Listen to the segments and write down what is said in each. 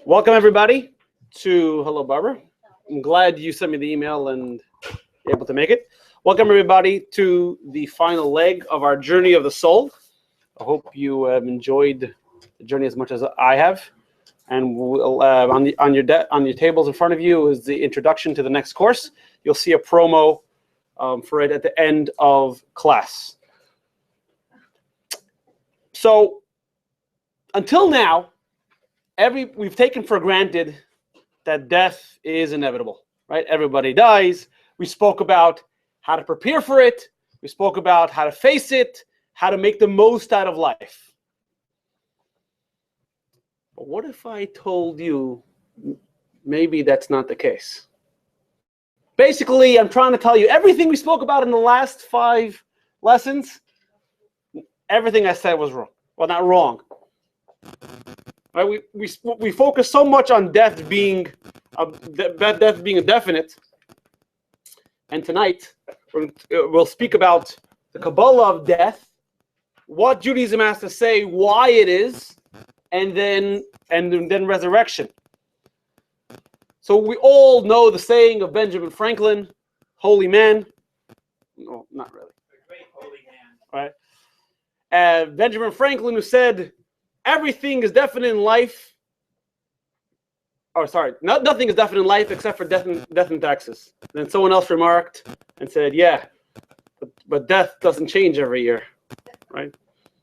Welcome everybody to Hello Barbara. I'm glad you sent me the email and you're able to make it. Welcome everybody to the final leg of our journey of the soul. I hope you have enjoyed the journey as much as I have. And we'll, on your tables in front of you is the introduction to the next course. You'll see a promo for it at the end of class. So until now, we've taken for granted that death is inevitable, right? Everybody dies. We spoke about how to prepare for it. We spoke about how to face it, how to make the most out of life. But what if I told you maybe that's not the case? Basically, I'm trying to tell you everything we spoke about in the last 5 lessons, everything I said was wrong. Well, not wrong. Right? We focus so much on death being a definite, and tonight we'll speak about the Kabbalah of death, what Judaism has to say, why it is, and then resurrection. So we all know the saying of Benjamin Franklin, "Holy man." No, not really. A great holy man. Right? Benjamin Franklin, who said, everything is definite in life. Oh, sorry. Nothing is definite in life except for death and taxes. Then someone else remarked and said, yeah, but death doesn't change every year, right?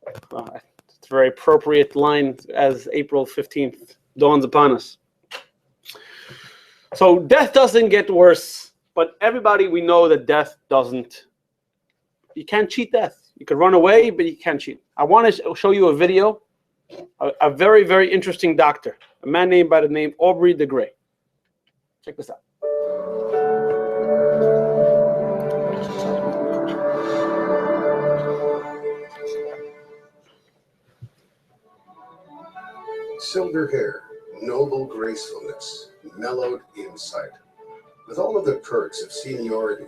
It's a very appropriate line as April 15th dawns upon us. So death doesn't get worse, but everybody, we know that death doesn't. You can't cheat death. You can run away, but you can't cheat. I want to show you a video. A very, very interesting doctor, a man named by the name Aubrey de Grey. Check this out. Silver hair, noble gracefulness, mellowed insight. With all of the perks of seniority,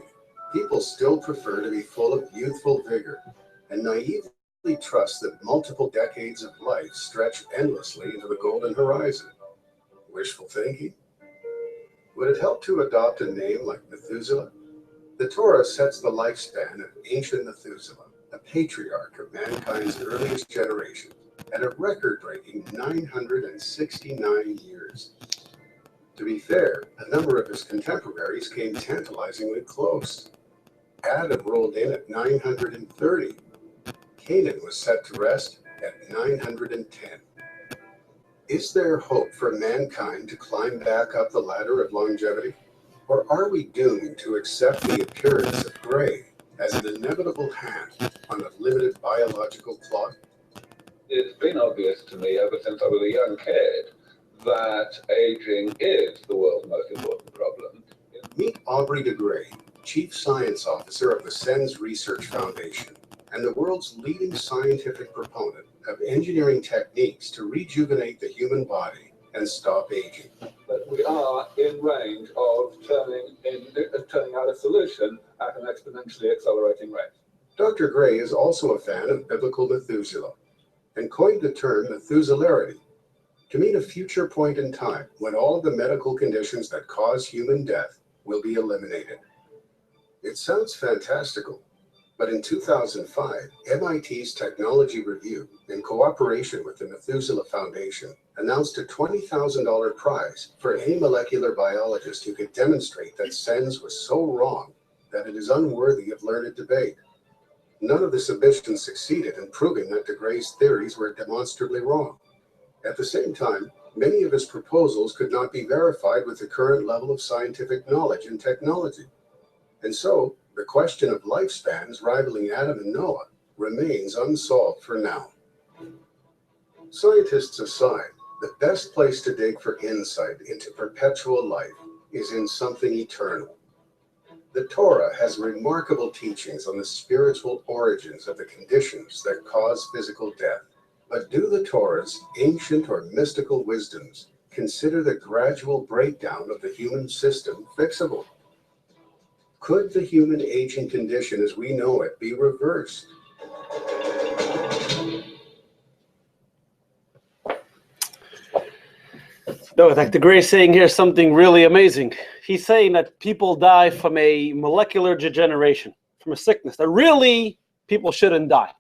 people still prefer to be full of youthful vigor and naively trust that multiple decades of life stretch endlessly into the golden horizon. Wishful thinking? Would it help to adopt a name like Methuselah? The Torah sets the lifespan of ancient Methuselah, a patriarch of mankind's earliest generation, at a record-breaking 969 years. To be fair, a number of his contemporaries came tantalizingly close. Adam rolled in at 930. Canaan was set to rest at 910. Is there hope for mankind to climb back up the ladder of longevity? Or are we doomed to accept the appearance of gray as an inevitable hand on a limited biological clock? It's been obvious to me ever since I was a young kid that aging is the world's most important problem. Meet Aubrey de Grey, Chief Science Officer of the SENS Research Foundation and the world's leading scientific proponent of engineering techniques to rejuvenate the human body and stop aging. But we are in range of turning out a solution at an exponentially accelerating rate. Dr. Grey is also a fan of biblical Methuselah and coined the term Methuselarity to mean a future point in time when all of the medical conditions that cause human death will be eliminated. It sounds fantastical, but in 2005, MIT's Technology Review, in cooperation with the Methuselah Foundation, announced a $20,000 prize for any molecular biologist who could demonstrate that SENS was so wrong that it is unworthy of learned debate. None of the submissions succeeded in proving that de Grey's theories were demonstrably wrong. At the same time, many of his proposals could not be verified with the current level of scientific knowledge and technology. And so, the question of lifespans rivaling Adam and Noah remains unsolved for now. Scientists aside, the best place to dig for insight into perpetual life is in something eternal. The Torah has remarkable teachings on the spiritual origins of the conditions that cause physical death. But do the Torah's ancient or mystical wisdoms consider the gradual breakdown of the human system fixable? Could the human aging condition as we know it be reversed? No, like the Gray is saying here something really amazing. He's saying that people die from a molecular degeneration, from a sickness, that really people shouldn't die.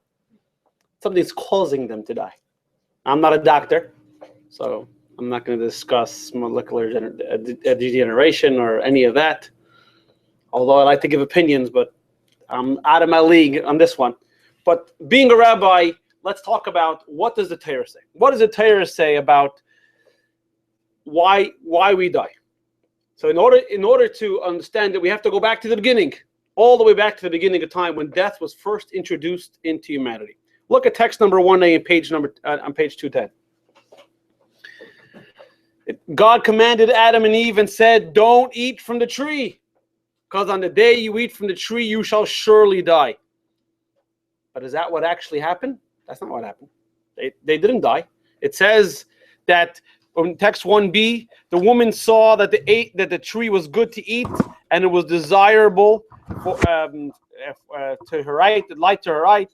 Something's causing them to die. I'm not a doctor, so I'm not going to discuss molecular degeneration or any of that, although I like to give opinions, but I'm out of my league on this one. But being a rabbi, let's talk about, what does the Torah say? What does the Torah say about why we die? So in order to understand it, we have to go back to the beginning, all the way back to the beginning of time when death was first introduced into humanity. Look at text number 1A on page 210. God commanded Adam and Eve and said, "Don't eat from the tree, because on the day you eat from the tree, you shall surely die." But is that what actually happened? That's not what happened. They didn't die. It says that in text 1B, the woman saw that the tree was good to eat, and it was desirable for, to her right, the light to her right,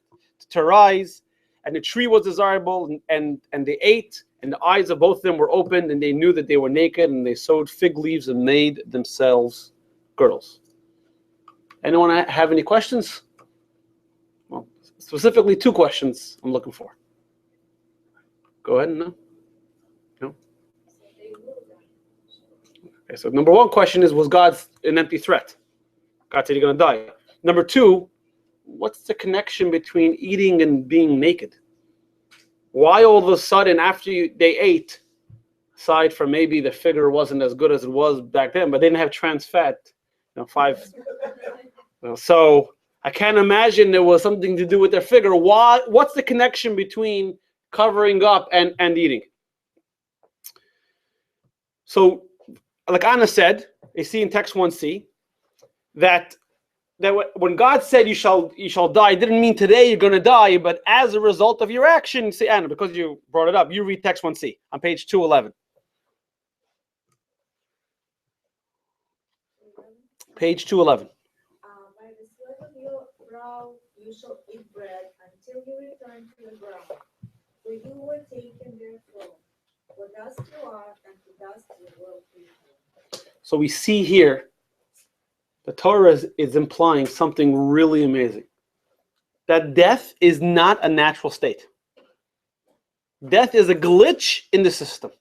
to her eyes, and the tree was desirable, and they ate, and the eyes of both of them were opened, and they knew that they were naked, and they sewed fig leaves and made themselves girdles. Anyone have any questions? Well, specifically 2 questions I'm looking for. Go ahead. No? Okay, so number 1 question is, was God an empty threat? God said you're going to die. Number 2, what's the connection between eating and being naked? Why all of a sudden after they ate, aside from maybe the figure wasn't as good as it was back then, but they didn't have trans fat, 5. So I can't imagine there was something to do with their figure. What's the connection between covering up and eating? So, like Anna said, you see in text 1C, that when God said you shall die, it didn't mean today you're going to die, but as a result of your action. See, Anna, because you brought it up, you read text 1C on page 211. Page 211. By the sweat of your brow you shall eat bread until you return to the ground, for you were taken therefrom. For dust you are, and to dust you will return. So we see here, the Torah is implying something really amazing. That death is not a natural state. Death is a glitch in the system.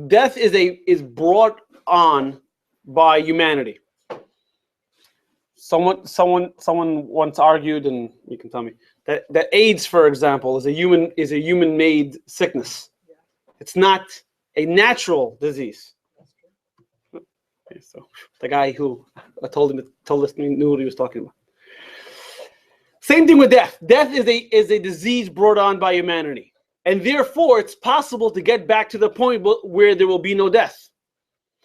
Death is brought on by humanity. Someone once argued, and you can tell me, that AIDS, for example, is a human-made sickness. It's not a natural disease. Okay, so the guy who told us knew what he was talking about. Same thing with death. Death is a disease brought on by humanity, and therefore it's possible to get back to the point where there will be no death.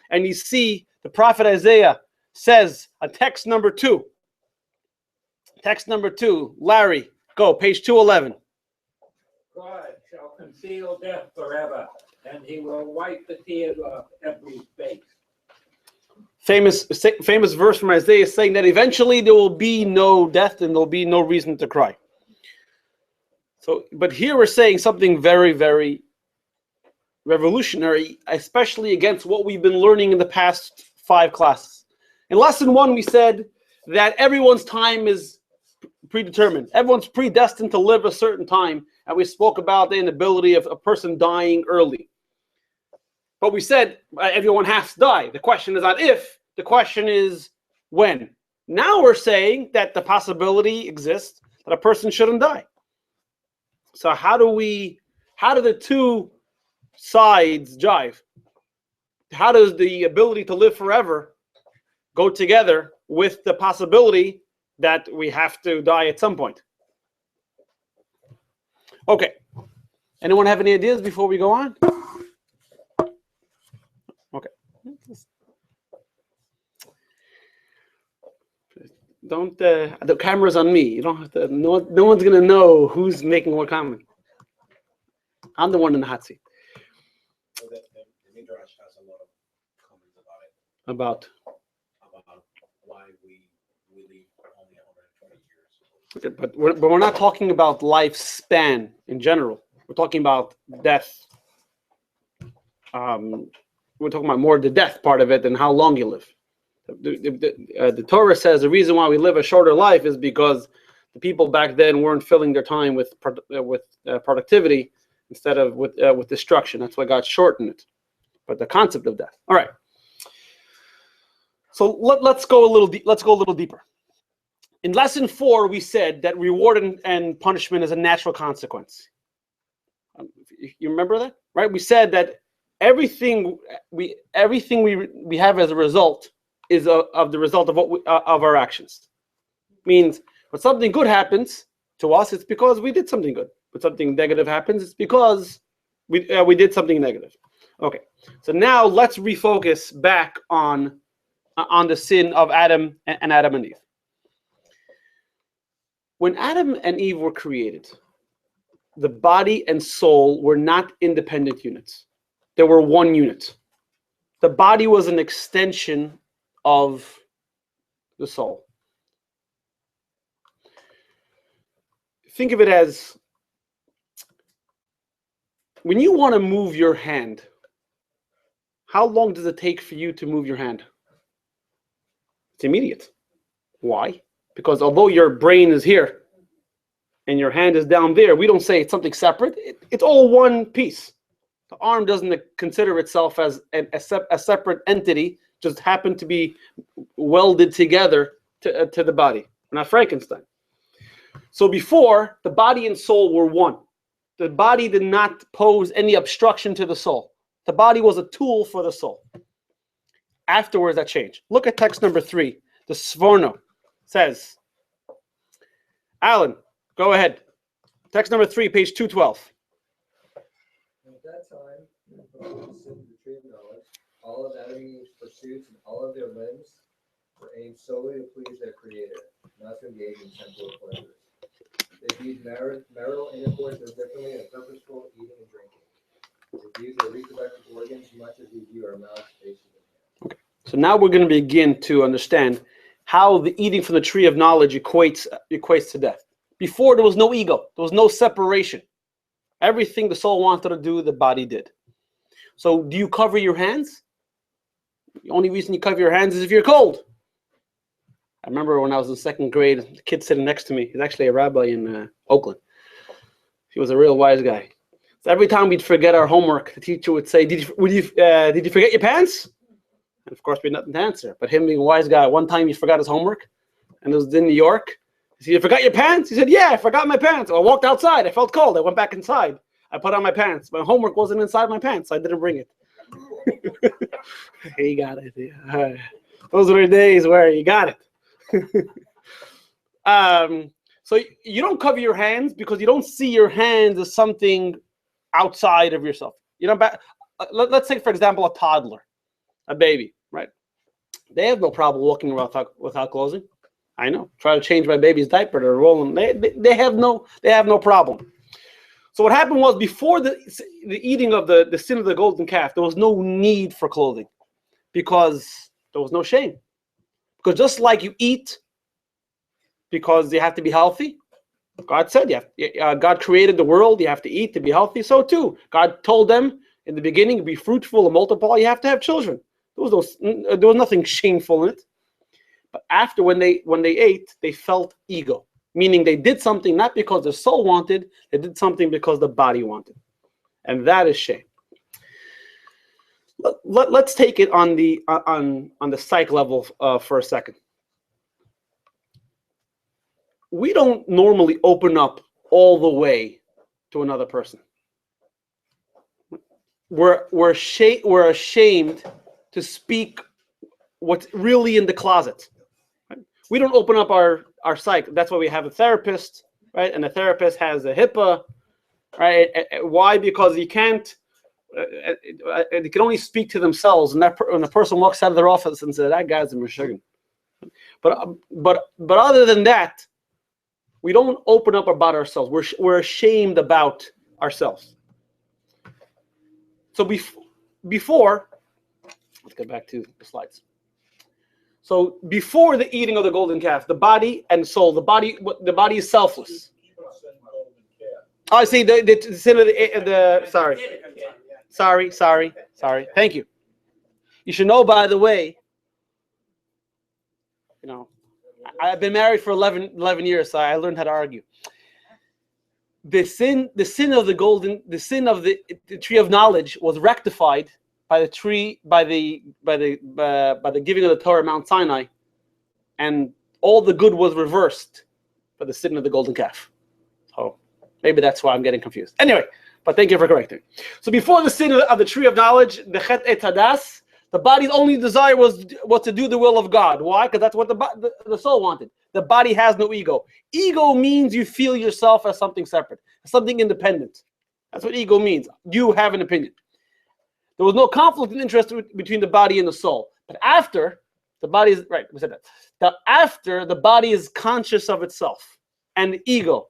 And you see, the prophet Isaiah says on text number 2. Text number 2, Larry, go, page 211. God shall conceal death forever, and he will wipe the tears off every face. Famous verse from Isaiah saying that eventually there will be no death and there will be no reason to cry. So, but here we're saying something very, very revolutionary, especially against what we've been learning in the past 5 classes. In lesson 1, we said that everyone's time is predetermined. Everyone's predestined to live a certain time, and we spoke about the inability of a person dying early. But we said everyone has to die. The question is not if, the question is when. Now we're saying that the possibility exists that a person shouldn't die. So how do the 2 sides jive? How does the ability to live forever go together with the possibility that we have to die at some point? Okay. Anyone have any ideas before we go on? Okay. Don't the camera's on me. You don't have to. No one's gonna know who's making what comment. I'm the one in the hot seat. So the Midrash has a lot of comments About why we live only 120 years. okay, but we're not talking about lifespan in general. We're talking about death. we're talking about more the death part of it than how long you live. The Torah says the reason why we live a shorter life is because the people back then weren't filling their time with productivity instead of with destruction. That's why God shortened it. But the concept of death. All right. So let's go a little deeper. In lesson 4, we said that reward and punishment is a natural consequence. You remember that, right? We said that everything we have as a result is of the result of of our actions. Means when something good happens to us, it's because we did something good. When something negative happens, it's because we did something negative. Okay, so now let's refocus back on the sin of Adam and Eve. When Adam and Eve were created, the body and soul were not independent units. They were one unit. The body was an extension of the soul. Think of it as when you want to move your hand, how long does it take for you to move your hand? It's immediate. Why? Because although your brain is here and your hand is down there, we don't say it's something separate. It's all one piece. The arm doesn't consider itself as a separate entity, just happened to be welded together to the body. We're not Frankenstein. So before, the body and soul were one. The body did not pose any obstruction to the soul. The body was a tool for the soul. Afterwards, that changed. Look at text number 3. The Sforno says, Alan, go ahead. Text number 3, page 212. At that time, the tree of knowledge, all of Adam and Eve's pursuits and all of their limbs were aimed solely to please their Creator, not to engage in temporal pleasures. They viewed marital intercourse as differently than purposeful eating and drinking. They viewed their reproductive organs much as we view our mouths, faces, and hands. Okay. So now we're going to begin to understand how the eating from the tree of knowledge equates to death. Before, there was no ego. There was no separation. Everything the soul wanted to do, the body did. So do you cover your hands? The only reason you cover your hands is if you're cold. I remember when I was in 2nd grade, the kid sitting next to me, he's actually a rabbi in Oakland. He was a real wise guy. So every time we'd forget our homework, the teacher would say, did you forget your pants? And of course, we had nothing to answer. But him being a wise guy, one time he forgot his homework, and it was in New York. He said, you forgot your pants? He said, yeah, I forgot my pants. I walked outside. I felt cold. I went back inside. I put on my pants. My homework wasn't inside my pants, so I didn't bring it. He got it. Yeah. Those were the days where you got it. So you don't cover your hands because you don't see your hands as something outside of yourself. You know, let's take, for example, a toddler, a baby, right? They have no problem walking around without clothing. I know. Try to change my baby's diaper, they're rolling. They have no problem. So what happened was before the eating of the sin of the golden calf, there was no need for clothing because there was no shame. Because just like you eat because you have to be healthy, God said God created the world, you have to eat to be healthy. So too, God told them in the beginning, be fruitful and multiply, you have to have children. There was nothing shameful in it. But after when they ate, they felt ego, meaning they did something not because the soul wanted, they did something because the body wanted. And that is shame. Let's take it on the psych level for a second. We don't normally open up all the way to another person. We're ashamed to speak what's really in the closet. Right? We don't open up our psyche. That's why we have a therapist, right? And the therapist has a HIPAA, right? Why? Because you can't. They can only speak to themselves, and when the person walks out of their office and says, "That guy's a Meshuggah." But other than that, we don't open up about ourselves. We're ashamed about ourselves. So before, let's get back to the slides. So before the eating of the golden calf, the body and soul, the body is selfless. Oh, I see the sin of the sorry. Sorry. Thank you. You should know, by the way, I've been married for 11 years, so I learned how to argue. The sin of the tree of knowledge was rectified by the giving of the Torah at Mount Sinai, and all the good was reversed by the sin of the golden calf. So maybe that's why I'm getting confused. Anyway, but thank you for correcting. So before the sin of the tree of knowledge, the Chet Et Hadas, the body's only desire was to do the will of God. Why? Because that's what the soul wanted. The body has no ego. Ego means you feel yourself as something separate, something independent. That's what ego means. You have an opinion. There was no conflict of interest between the body and the soul. But after the body is right, we said that. After the body is conscious of itself and ego,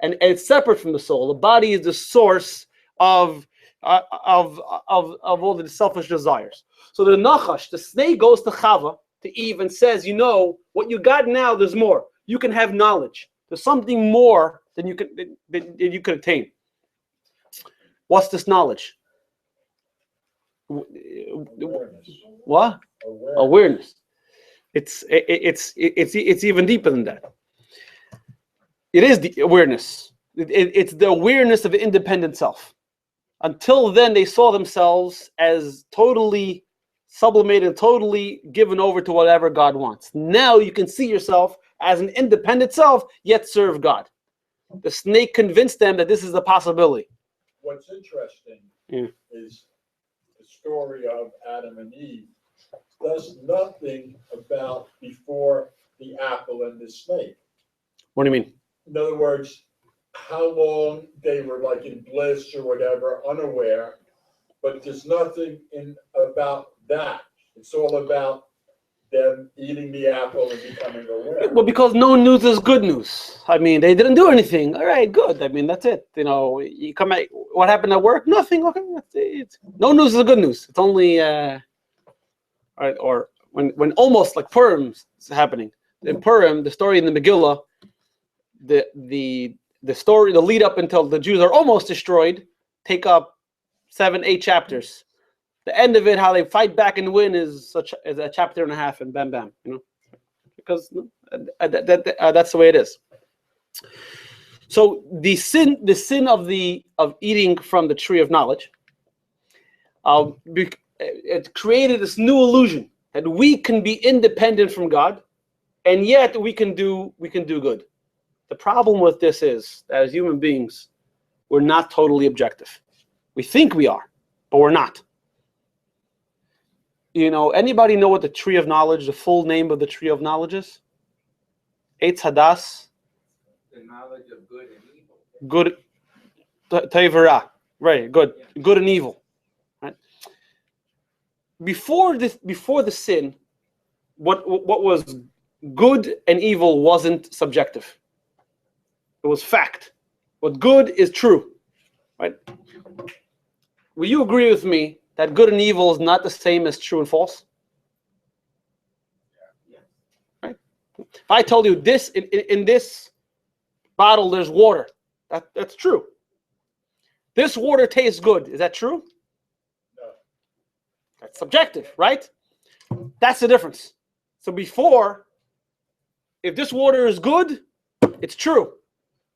and it's separate from the soul. The body is the source of all the selfish desires. So the Nachash, the snake, goes to Chava, to Eve, and says, what you got now, there's more. You can have knowledge. There's something more than you could attain. What's this knowledge? What? Awareness. It's even deeper than that. It is the awareness. It's the awareness of the independent self. Until then, they saw themselves as totally sublimated, totally given over to whatever God wants. Now you can see yourself as an independent self, yet serve God. The snake convinced them that this is a possibility. What's interesting is the story of Adam and Eve does nothing about before the apple and the snake. What do you mean? In other words, how long they were like in bliss or whatever, unaware, but there's nothing about that. It's all about them eating the apple and becoming aware. Well, because no news is good news. I mean, they didn't do anything. All right, good. I mean, that's it. You come at what happened at work? Nothing. Okay, that's it. No news is good news. It's only or when almost like Purim is happening. In Purim, the story in the Megillah, the story, the lead up until the Jews are almost destroyed, take up 7-8 chapters. The end of it, how they fight back and win, is a chapter and a half, and bam, bam, because that's the way it is. So the sin of eating from the tree of knowledge, it created this new illusion that we can be independent from God, and yet we can do good. The problem with this is that as human beings, we're not totally objective. We think we are, but we're not. Anybody know what the tree of knowledge, the full name of the tree of knowledge is? Eitz Hadas. The knowledge of good and evil. Good. Tevera. Right, good. Yeah. Good and evil. Right? Before the sin, what was good and evil wasn't subjective. It was fact. What good is true, right? Will you agree with me that good and evil is not the same as true and false? Yeah. Right? If I told you this in this bottle there's water, that's true. This water tastes good. Is that true? No. That's subjective, right? That's the difference. So before, if this water is good, it's true.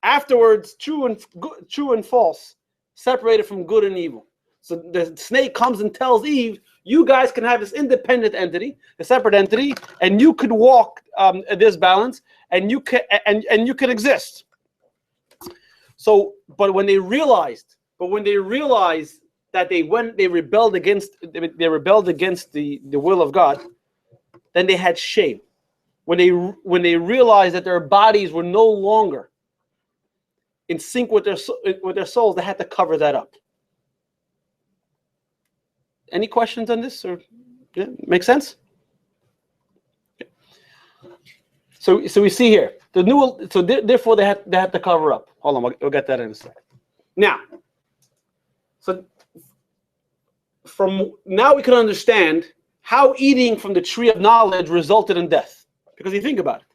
Afterwards, true and false, separated from good and evil. So the snake comes and tells Eve, you guys can have this independent entity, a separate entity, and you could walk this balance, and you can exist. So, but when they realized that they rebelled against the will of God, then they had shame. When they realized that their bodies were no longer in sync with their souls, they had to cover that up. Any questions on this? Or make sense? Okay. So we see here therefore they had to cover up. Hold on, we'll get that in a second. Now, so from now we can understand how eating from the tree of knowledge resulted in death. Because you think about it,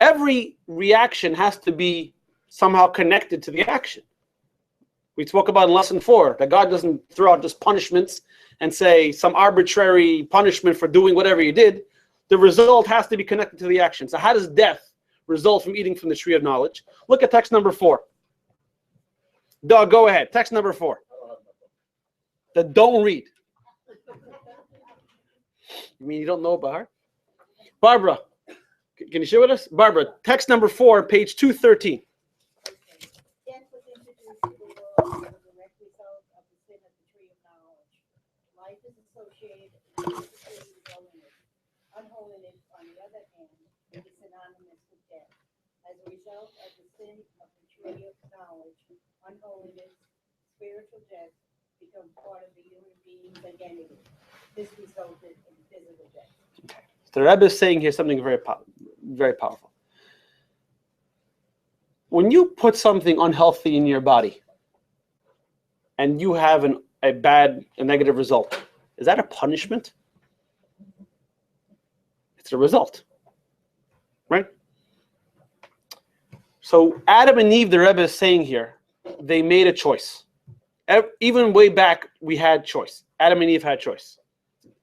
every reaction has to be somehow connected to the action. We spoke about in lesson 4 that God doesn't throw out just punishments and say some arbitrary punishment for doing whatever you did. The result has to be connected to the action. So how does death result from eating from the tree of knowledge? Look at text number 4. Doug, go ahead. Text number 4. That don't read. You mean you don't know about her? Barbara, can you share with us? Barbara, text number 4, page 213. Death was introduced to the world as a direct result of the sin of the tree of knowledge. Life is associated with the tree of holiness. Unholiness, on the other hand, is synonymous with death. As a result of the sin of the tree of knowledge, unholiness, spiritual death, become part of the human being's identity. This resulted in physical death. The Rebbe is saying here something very powerful. When you put something unhealthy in your body and you have a negative result, is that a punishment? It's a result, right? So Adam and Eve, the Rebbe is saying here, they made a choice. Even way back, we had choice. Adam and Eve had choice.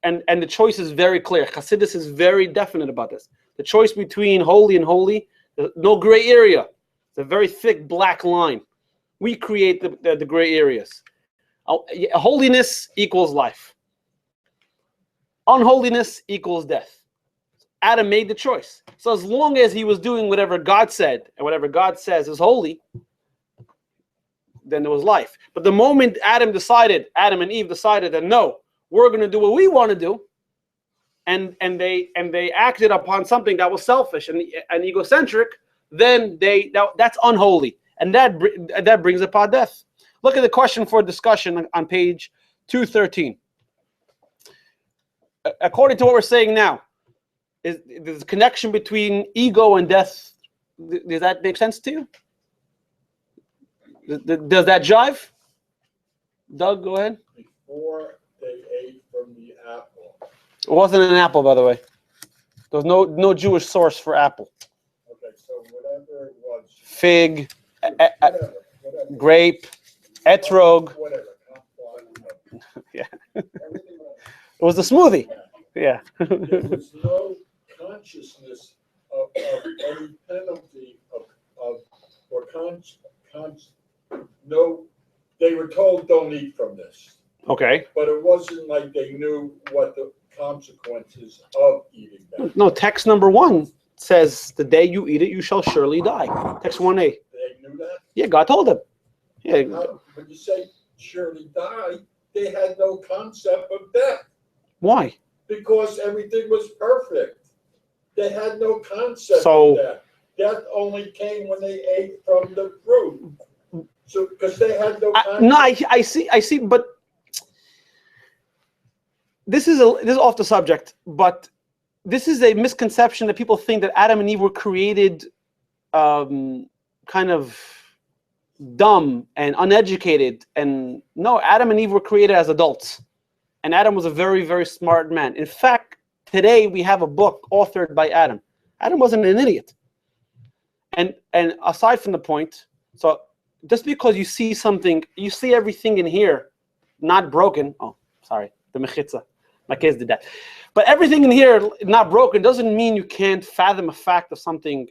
And the choice is very clear. Chassidus is very definite about this. The choice between holy and holy, no gray area. It's a very thick black line. We create the gray areas. Holiness equals life. Unholiness equals death. Adam made the choice. So as long as he was doing whatever God said, and whatever God says is holy, then there was life. But the moment Adam and Eve decided that no, we're going to do what we want to do, and they acted upon something that was selfish and egocentric, then that's unholy, and that brings upon death. Look at the question for discussion on page 213. According to what we're saying now, is the connection between ego and death? Does that make sense to you? Does that jive? Doug, go ahead. Before they ate from the apple. It wasn't an apple, by the way. There was no Jewish source for apple. Okay, so whatever it was. Fig, Whatever. grape, etrog. Whatever. Yeah. It was the smoothie. Yeah. There was no consciousness of any penalty no, they were told don't eat from this. Okay. But it wasn't like they knew what the consequences of eating that. No, text number 1 says, the day you eat it, you shall surely die. Text 1a. They knew that? Yeah, God told them. Yeah. When you say surely die, they had no concept of death Why? because everything was perfect. They had no concept So- of death. Death only came when they ate from the fruit. So, because they had no concept. No, I see, but this is off the subject, but this is a misconception that people think that Adam and Eve were created kind of dumb and uneducated. And no, Adam and Eve were created as adults. And Adam was a very, very smart man. In fact, today we have a book authored by Adam. Adam wasn't an idiot. And aside from the point, so just because you see something, you see everything in here not broken. Oh, sorry, the mechitza. My kids did that. But everything in here not broken doesn't mean you can't fathom a fact of something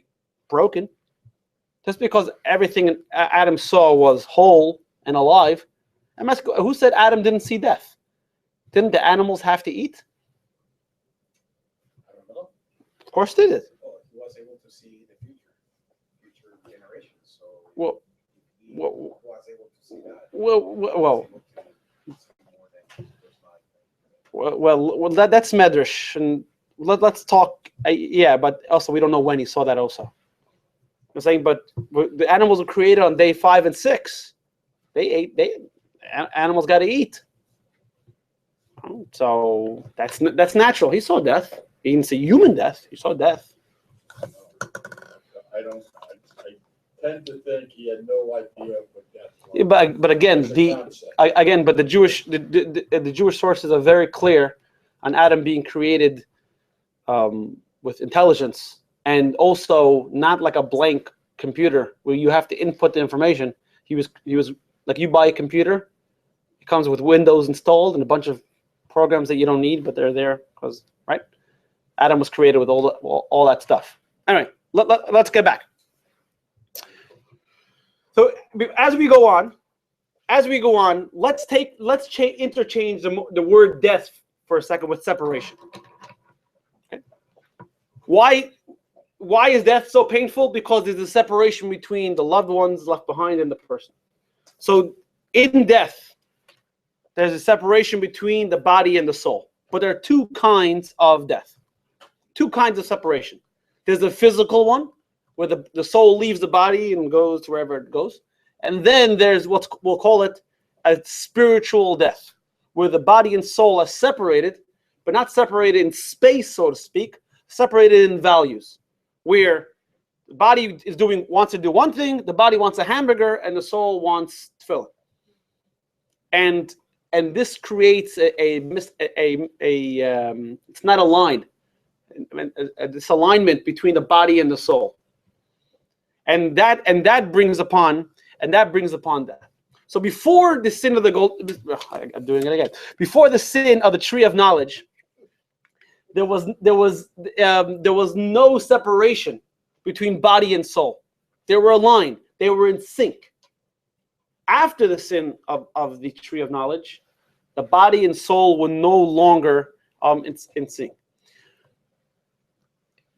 broken. Just because everything Adam saw was whole and alive. And who said Adam didn't see death? Didn't the animals have to eat? I don't know. Of course they did. Well, he was able to see the future generations. So Well, he well, was able to see that. well, that's medrash, and let's talk. Yeah, but also we don't know when he saw that. Also, I'm saying, but the animals were created on day 5 and 6. They ate. Animals got to eat. So that's natural. He saw death. He didn't see human death. He saw death. I tend to think he had no idea what death was. Yeah, but again, It's a concept. but the Jewish sources are very clear on Adam being created with intelligence, and also not like a blank computer where you have to input the information. He was like, you buy a computer, it comes with Windows installed and a bunch of programs that you don't need, but they're there because, right? Adam was created with all that stuff. Anyway, let's get back. So as we go on, let's interchange the word death for a second with separation. Okay? Why is death so painful? Because there's a separation between the loved ones left behind and the person. So in death, there's a separation between the body and the soul. But there are two kinds of death, two kinds of separation. There's the physical one, where the soul leaves the body and goes to wherever it goes. And then there's we'll call it a spiritual death, where the body and soul are separated, but not separated in space, so to speak, separated in values, where the body wants to do one thing, the body wants a hamburger, and the soul wants tefillin. And this creates it's not aligned, this alignment between the body and the soul, and that brings upon death. So before the sin of the I'm doing it again. Before the sin of the tree of knowledge, there was no separation between body and soul. They were aligned. They were in sync. After the sin of the tree of knowledge, the body and soul were no longer in sync.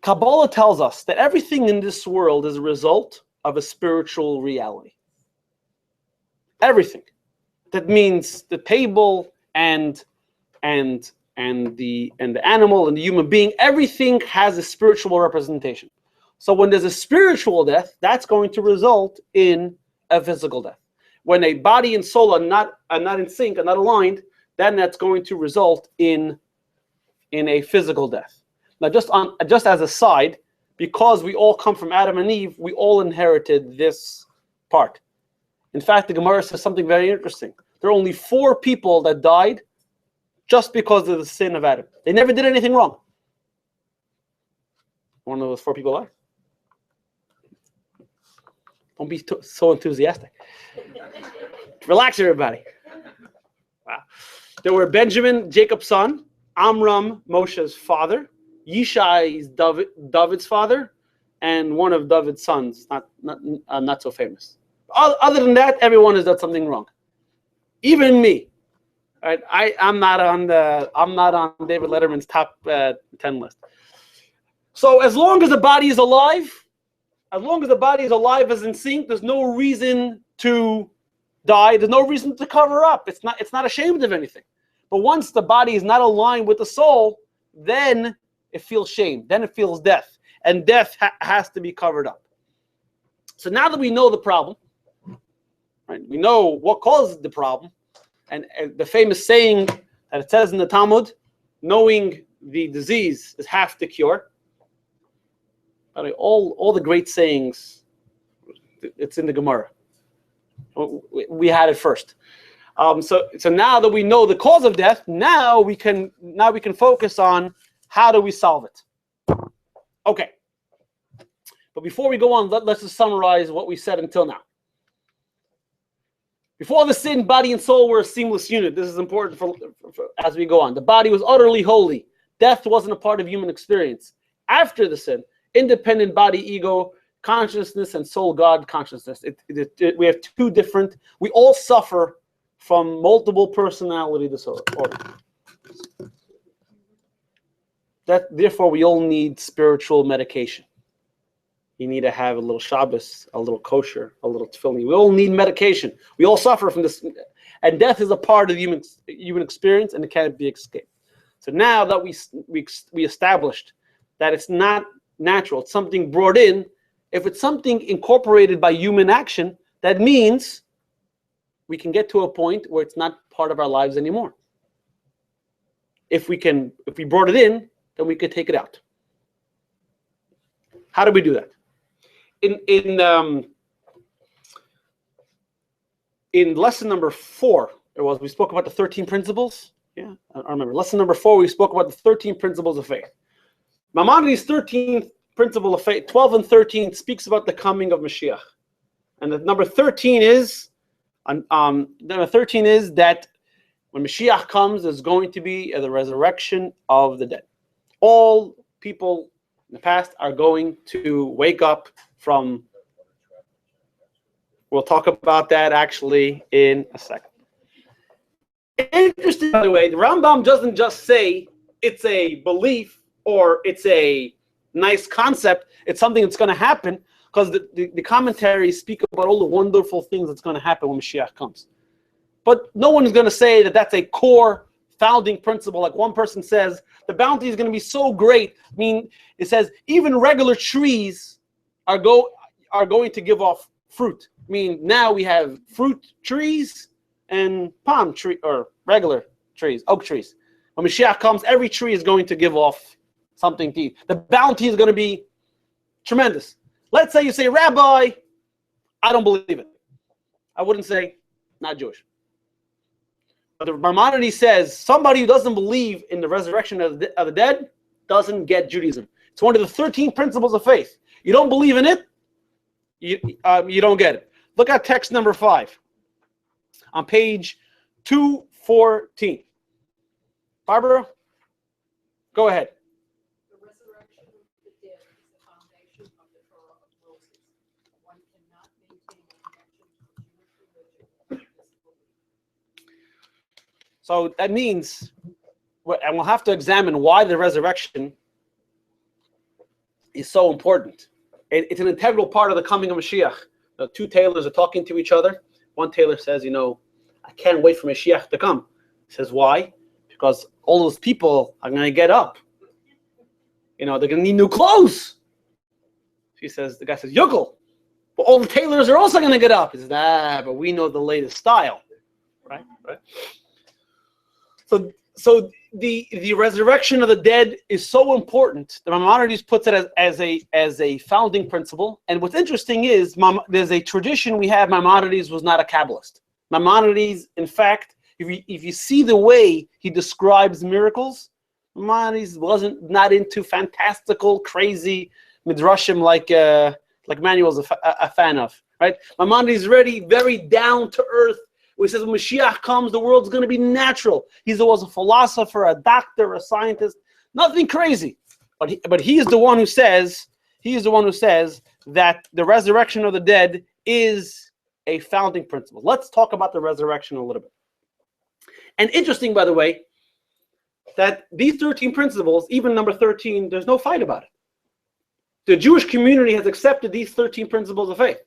Kabbalah tells us that everything in this world is a result of a spiritual reality. Everything. That means the table and the animal and the human being, everything has a spiritual representation. So when there's a spiritual death, that's going to result in a physical death. When a body and soul are not in sync, are not aligned, then that's going to result in a physical death. Now, just as a side, because we all come from Adam and Eve, we all inherited this part. In fact, the Gemara says something very interesting. There are only 4 people that died just because of the sin of Adam. They never did anything wrong. One of those 4 people died. Don't be so enthusiastic. Relax, everybody. Wow. There were Benjamin, Jacob's son, Amram, Moshe's father, Yishai is David's father, and one of David's sons, not so famous. Other than that, everyone has done something wrong. Even me. Right? I'm not on David Letterman's top 10 list. So as long as the body is alive, as in sync, there's no reason to die. There's no reason to cover up. It's not ashamed of anything. But once the body is not aligned with the soul, then it feels shame. Then it feels death. And death has to be covered up. So now that we know the problem, right, we know what causes the problem, and the famous saying that it says in the Talmud, knowing the disease is half the cure. All the great sayings, it's in the Gemara. We had it first. So now that we know the cause of death, now we can focus on how do we solve it. Okay. But before we go on, let's just summarize what we said until now. Before the sin, body and soul were a seamless unit. This is important for as we go on. The body was utterly holy. Death wasn't a part of human experience. After the sin, independent body, ego, consciousness, and soul, God consciousness. We have 2 different. We all suffer from multiple personality disorder. Therefore, we all need spiritual medication. You need to have a little Shabbos, a little kosher, a little tefillin. We all need medication. We all suffer from this. And death is a part of human experience, and it can't be escaped. So now that we established that it's not natural, it's something brought in. If it's something incorporated by human action, that means we can get to a point where it's not part of our lives anymore. If we brought it in, then we could take it out. How do we do that? In lesson number 4, we spoke about the 13 principles. Yeah, I remember. Lesson number 4, we spoke about the 13 principles of faith. Maimonides' 13th principle of faith, 12 and 13, speaks about the coming of Mashiach. And the number 13 is that when Mashiach comes, there's going to be the resurrection of the dead. All people in the past are going to wake up from. We'll talk about that actually in a second. Interesting, by the way, the Rambam doesn't just say it's a belief or it's a nice concept. It's something that's going to happen, because the commentaries speak about all the wonderful things that's going to happen when Mashiach comes. But no one is going to say that that's a core founding principle. Like one person says, the bounty is going to be so great. I mean, it says even regular trees are going to give off fruit. I mean, now we have fruit trees and palm tree or regular trees, oak trees. When Mashiach comes, every tree is going to give off something to eat. The bounty is going to be tremendous. Let's say you say, Rabbi, I don't believe it. I wouldn't say, not Jewish. But the Maimonides says somebody who doesn't believe in the resurrection of the dead doesn't get Judaism. It's one of the 13 principles of faith. You don't believe in it, you don't get it. Look at text number 5 on page 214. Barbara, go ahead. The resurrection of the dead is the foundation of the Torah of Moses. One cannot maintain a connection to Jewish religion without this belief. So that means, and we'll have to examine why the resurrection is so important. It's an integral part of the coming of Mashiach. The two tailors are talking to each other. One tailor says, I can't wait for Mashiach to come. He says, why? Because all those people are going to get up. They're going to need new clothes. The guy says, Yuckle. But all the tailors are also going to get up. He says, but we know the latest style. Right? So the resurrection of the dead is so important. The Maimonides puts it as a founding principle. And what's interesting is there's a tradition we have. Maimonides was not a Kabbalist. Maimonides, in fact, if you see the way he describes miracles, Maimonides not into fantastical, crazy midrashim like Manuel's a fan of. Right? Maimonides is really very down to earth. He says when Mashiach comes, the world's going to be natural. He was a philosopher, a doctor, a scientist, nothing crazy. But he is the one who says that the resurrection of the dead is a founding principle. Let's talk about the resurrection a little bit. And interesting, by the way, that these 13 principles, even number 13, there's no fight about it. The Jewish community has accepted these 13 principles of faith.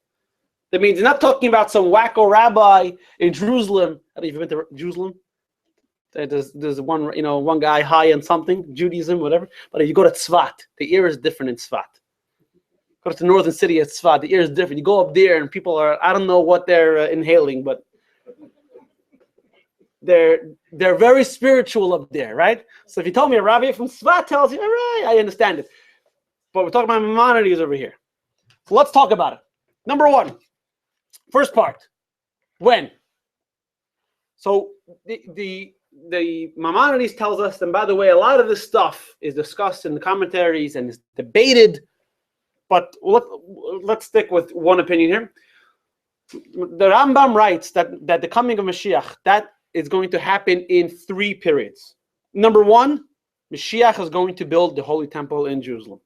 That means you're not talking about some wacko rabbi in Jerusalem. Have you been to Jerusalem? There's one guy high on something, Judaism, whatever. But if you go to Tzfat, the air is different in Tzfat. Go to the northern city of Tzfat, the air is different. You go up there and people are, I don't know what they're inhaling, but they're very spiritual up there, right? So if you told me a rabbi from Tzfat tells you, all right, I understand it. But we're talking about Maimonides over here. So let's talk about it. Number 1. First part, when? So the Maimonides tells us, and by the way, a lot of this stuff is discussed in the commentaries and is debated, but let's stick with one opinion here. The Rambam writes that the coming of Mashiach, that is going to happen in 3 periods. Number 1, Mashiach is going to build the Holy Temple in Jerusalem.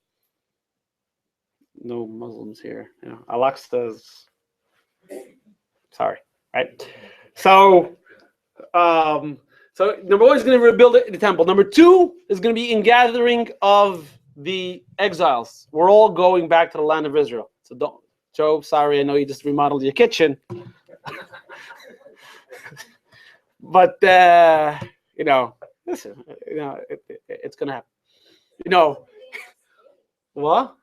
No Muslims here. Al-Aqsa's. Sorry, right? So number 1 is going to rebuild the temple. Number 2 is going to be in gathering of the exiles. We're all going back to the land of Israel. So don't, Joe. Sorry, I know you just remodeled your kitchen, but listen, it's going to happen. What?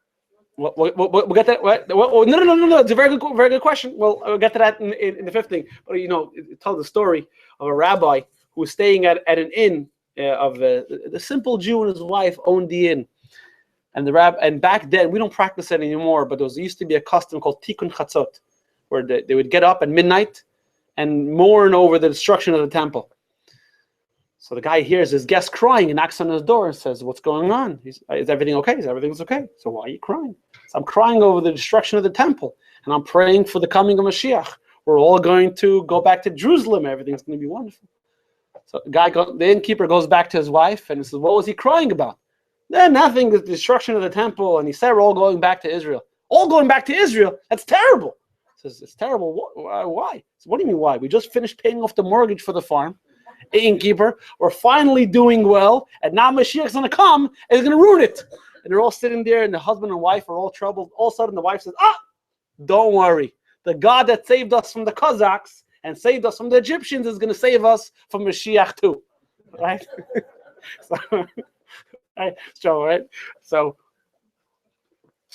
We'll get that. No. It's a very good question. Well, we'll get to that in the 5th thing. But it tells the story of a rabbi who was staying at an inn of the simple Jew and his wife owned the inn, and back then we don't practice it anymore. But there used to be a custom called Tikkun Chatzot, where they would get up at midnight and mourn over the destruction of the temple. So the guy hears his guest crying and knocks on his door and says, "What's going on? Is everything okay?" He says, "Everything's okay." So why are you crying? So I'm crying over the destruction of the temple, and I'm praying for the coming of Mashiach. We're all going to go back to Jerusalem. Everything's going to be wonderful. So the innkeeper goes back to his wife and says, what was he crying about? Nothing, the destruction of the temple. And he said, we're all going back to Israel. All going back to Israel? That's terrible. He says, it's terrible. Why? So, what do you mean why? We just finished paying off the mortgage for the farm. Innkeeper, we're finally doing well, and now Mashiach's going to come and he's going to ruin it. And they're all sitting there, and the husband and wife are all troubled. All of a sudden, the wife says, don't worry. The God that saved us from the Cossacks and saved us from the Egyptians is going to save us from Mashiach too. Right? So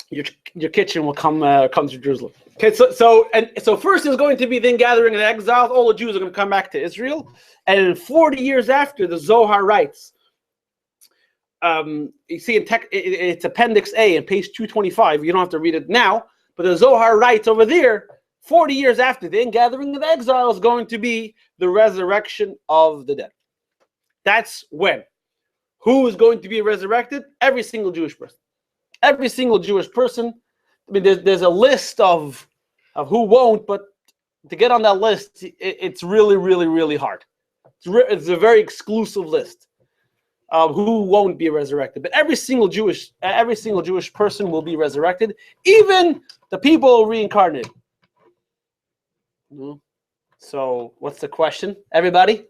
your kitchen will come to Jerusalem. Okay, so first is going to be then gathering in exiles. All the Jews are going to come back to Israel, and in 40 years after, the Zohar writes. You see, it's Appendix A in page 225. You don't have to read it now, but the Zohar writes over there. 40 years after, the ingathering of the exile is going to be the resurrection of the dead. That's when. Who is going to be resurrected? Every single Jewish person. Every single Jewish person. I mean, there's a list of who won't, but to get on that list, it's really, really, really hard. It's a very exclusive list of who won't be resurrected. But every single Jewish person will be resurrected, even the people reincarnated. So, what's the question? Everybody?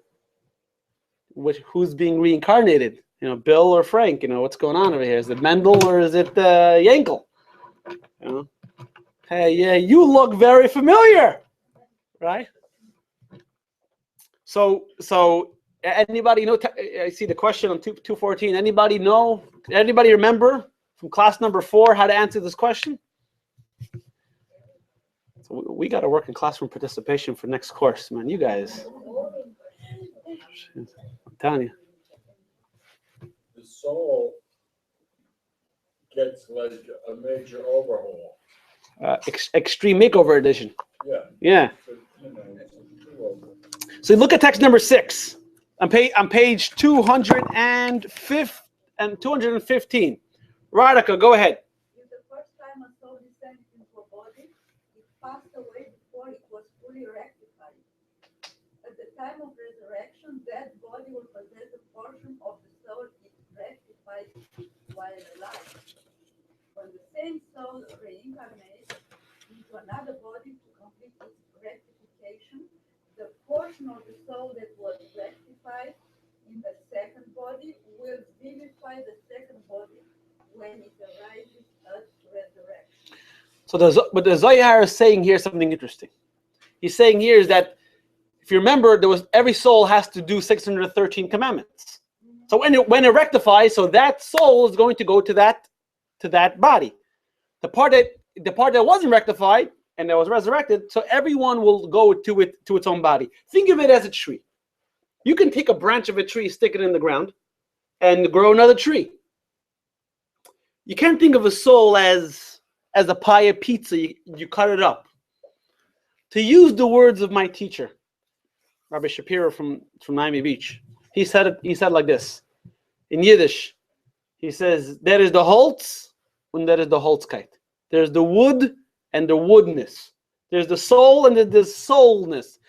Who's being reincarnated? Bill or Frank? What's going on over here? Is it Mendel or is it Yankel? Hey, yeah, you look very familiar, right? So anybody know? I see the question on 214. Anybody know? Anybody remember from class number 4 how to answer this question? So we got to work in classroom participation for next course, man. You guys, I'm telling you. The soul gets like a major overhaul. Extreme Makeover Edition. Yeah. So look at text number 6 on page 215. Radhika, go ahead. If the first time a soul descended into a body, it passed away before it was fully rectified. At the time of resurrection, that body will possess a portion of the soul it rectified while alive. When the same soul reincarnates into another body to complete its rectification, the portion of the soul that was rectified in the second body will vivify the second body when it arises at resurrection. So but the Zohar is saying here something interesting. He's saying here is that if you remember, every soul has to do 613 commandments. So when it rectifies, so that soul is going to go to that body. The part that wasn't rectified and that was resurrected, so everyone will go to its own body. Think of it as a tree. You can take a branch of a tree, stick it in the ground, and grow another tree. You can't think of a soul as a pie of pizza. You cut it up. To use the words of my teacher, Rabbi Shapiro from Miami Beach, he said like this in Yiddish. He says, there is the Holz and there is the Holzkeit. There's the wood and the woodness. There's the soul and there's the soulness.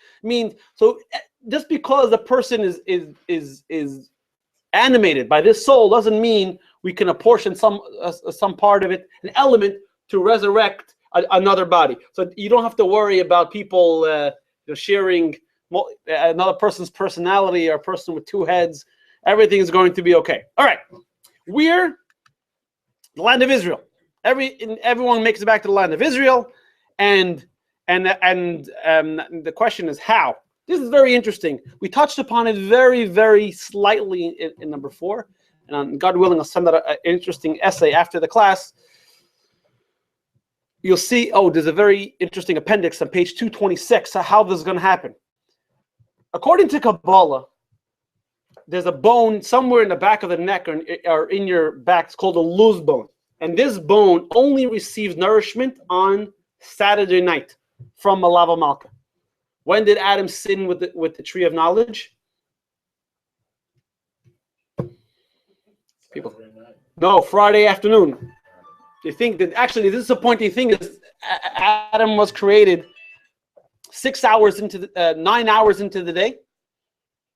So just because the person is animated by this soul doesn't mean we can apportion some part of it, an element, to resurrect another body. So you don't have to worry about people sharing another person's personality or a person with 2 heads. Everything is going to be okay. All right, we're the land of Israel. Everyone makes it back to the land of Israel, and the question is how. This is very interesting. We touched upon it very, very slightly in number 4, and God willing, I'll send out an interesting essay after the class. You'll see. There's a very interesting appendix on page 226. How this is going to happen. According to Kabbalah, there's a bone somewhere in the back of the neck or in your back. It's called a luz bone. And this bone only receives nourishment on Saturday night from Malava Malka. When did Adam sin with the tree of knowledge? People. No, Friday afternoon. They think that actually this disappointing thing is Adam was created 9 hours into the day.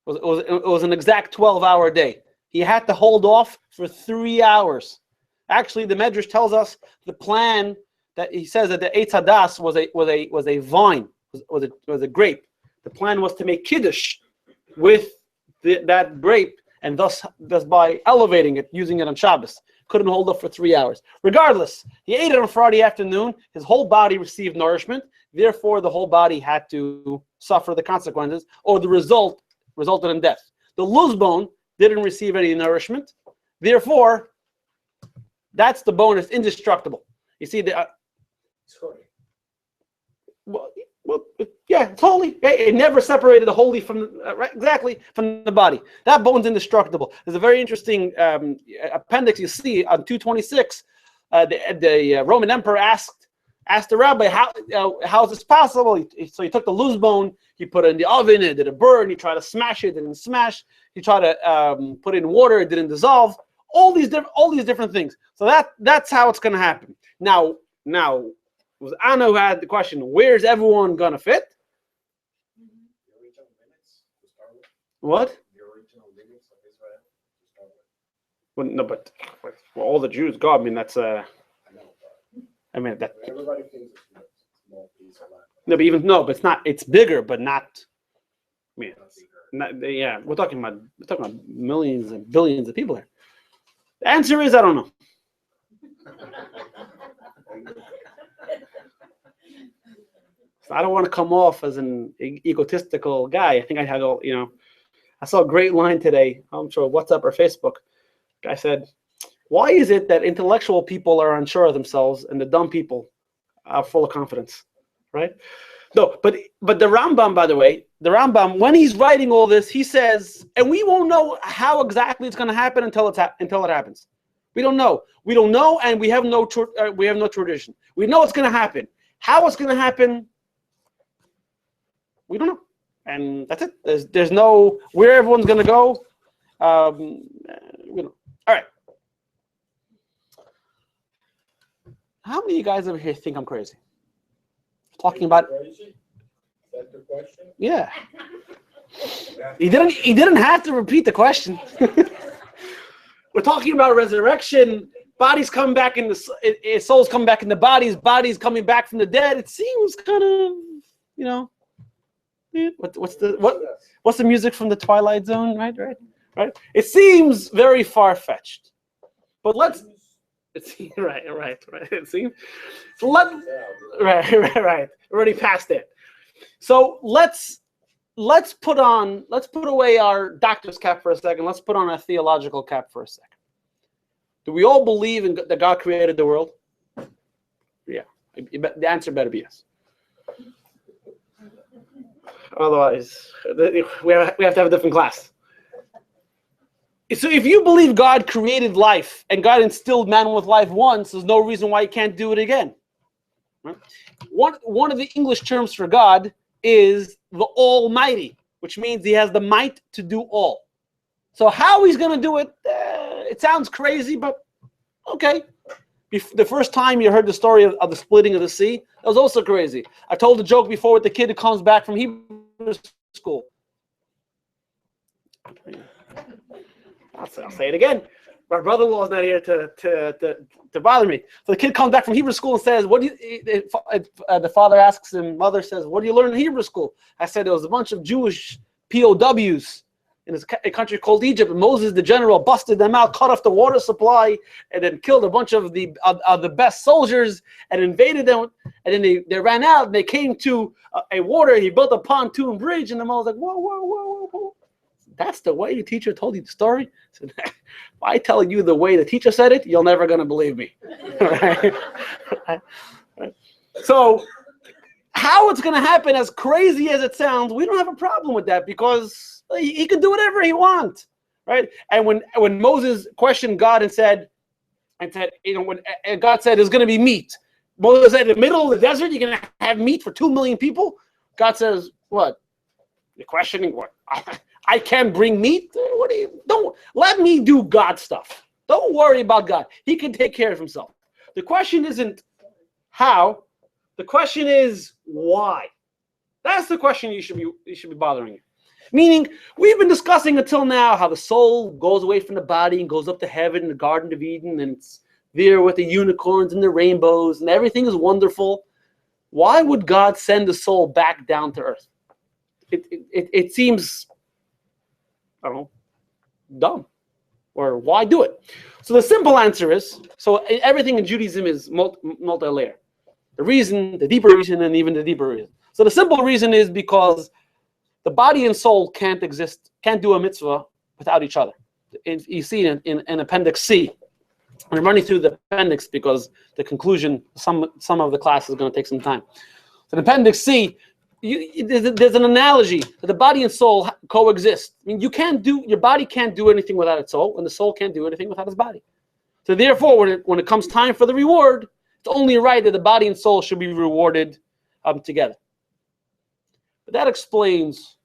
It was an exact 12-hour day. He had to hold off for 3 hours. Actually, the Medrash tells us the plan that he says that the Eitz Hadas was a vine, was a grape. The plan was to make kiddush with that grape, and thus by elevating it, using it on Shabbos. Couldn't hold up for 3 hours. Regardless, he ate it on Friday afternoon. His whole body received nourishment. Therefore, the whole body had to suffer the consequences, or the resulted in death. The loose bone didn't receive any nourishment. Therefore, that's the bone that's indestructible. You see, yeah, it's holy. It never separated the holy from exactly from the body. That bone's indestructible. There's a very interesting appendix you see on 226. The Roman emperor asked the rabbi, how is this possible? So he took the loose bone, he put it in the oven, it didn't burn. He tried to smash it, it didn't smash. He tried to put it in water, it didn't dissolve. All these different things. So that's how it's going to happen. Now was Anna who had the question, where's everyone going to fit? The original limits to start with. What? The original limits of Israel to start with. Well, no, but all the Jews go. I mean, that's I know, but I mean that. everybody thinks it's a small piece of land. No, but it's not. It's bigger, but not. I mean, Not bigger. yeah, we're talking about millions and billions of people here. The answer is I don't know. So I don't want to come off as an egotistical guy. I think I had all, I saw a great line today. I'm sure WhatsApp or Facebook. Guy said, "Why is it that intellectual people are unsure of themselves and the dumb people are full of confidence?" Right? No, but the Rambam, by the way, when he's writing all this, he says, and we won't know how exactly it's going to happen until it happens. We don't know. We don't know, and we have no tradition. We know it's going to happen. How it's going to happen, we don't know, and that's it. There's no where everyone's going to go. We don't. All right. How many of you guys over here think I'm crazy? Talking about Crazy? Is that the question? yeah. He didn't have to repeat the question. We're talking about resurrection. Bodies come back in the souls come back in the bodies. Bodies coming back from the dead. It seems kind of, what's the music from the Twilight Zone? Right. It seems very far fetched. But it's right. It seems so. Right. Already past it. So let's put away our doctor's cap for a second. Let's put on a theological cap for a second. Do we all believe that God created the world? Yeah. The answer better be yes. Otherwise, we have to have a different class. So if you believe God created life and God instilled man with life once, there's no reason why he can't do it again. Right? One of the English terms for God is the Almighty, which means he has the might to do all. So how he's going to do it, it sounds crazy, but okay. The first time you heard the story of the splitting of the sea, that was also crazy. I told the joke before with the kid who comes back from Hebrew school. I'll say it again. My brother-in-law is not here to bother me. So the kid comes back from Hebrew school and says, "What do you?" The father asks him. Mother says, "What do you learn in Hebrew school?" I said, "There was a bunch of Jewish POWs in a country called Egypt. And Moses, the general, busted them out, cut off the water supply, and then killed a bunch of the best soldiers and invaded them. And then they ran out. And they came to a water. He built a pontoon bridge, and the mom was like, whoa. That's the way the teacher told you the story? So, if I tell you the way the teacher said it, you're never going to believe me." Right? So how it's going to happen, as crazy as it sounds, we don't have a problem with that because he can do whatever he wants. Right? And when Moses questioned God and said, when God said there's going to be meat, Moses said, in the middle of the desert, you're going to have meat for 2 million people? God says, what? You're questioning what? I can't bring meat? Don't let me do God stuff. Don't worry about God. He can take care of himself. The question isn't how. The question is why. That's the question you should be bothering you. Meaning, we've been discussing until now how the soul goes away from the body and goes up to heaven in the Garden of Eden, and it's there with the unicorns and the rainbows, and everything is wonderful. Why would God send the soul back down to earth? It seems, I don't know, dumb. Or why do it? So the simple answer is, so everything in Judaism is multi-layer. The reason, the deeper reason, and even the deeper reason. So the simple reason is because the body and soul can't exist, can't do a mitzvah without each other. You see in Appendix C. I'm running through the appendix because the conclusion, some of the class is going to take some time. So in Appendix C, there's an analogy that the body and soul coexist. I mean, your body can't do anything without its soul, and the soul can't do anything without its body. So therefore, when it comes time for the reward, it's only right that the body and soul should be rewarded together. But that explains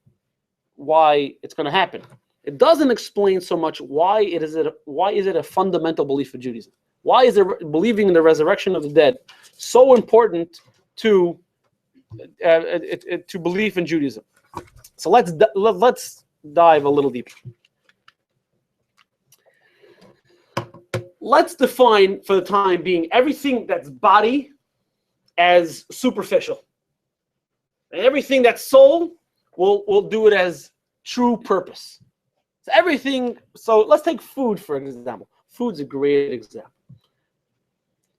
why it's going to happen. It doesn't explain so much why is it a fundamental belief of Judaism? Why is believing in the resurrection of the dead so important to belief in Judaism? So let's dive a little deeper. Let's define, for the time being, everything that's body as superficial. And everything that's soul, we'll do it as true purpose. So everything, so let's take food for example. Food's a great example.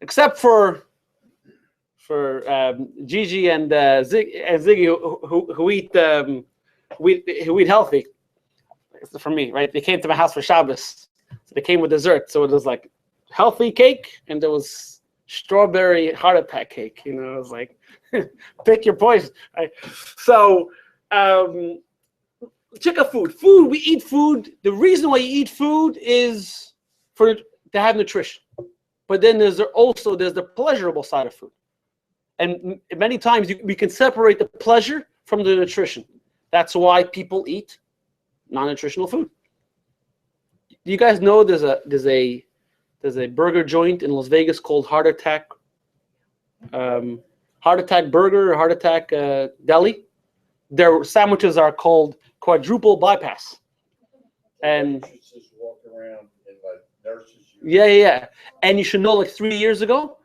Except for Gigi and Ziggy who eat healthy. For me, right? They came to my house for Shabbos. So they came with dessert. So it was like healthy cake, and there was strawberry heart attack cake. You know, it was like, pick your poison. Right? So, check out food. Food, we eat food. The reason why you eat food is to have nutrition. But then there's the pleasurable side of food. And many times we can separate the pleasure from the nutrition. That's why people eat non-nutritional food. Do you guys know there's a burger joint in Las Vegas called Heart Attack Burger or Heart Attack Deli? Their sandwiches are called quadruple bypass. And Just walk around in like nurses. yeah. And you should know, like 3 years ago,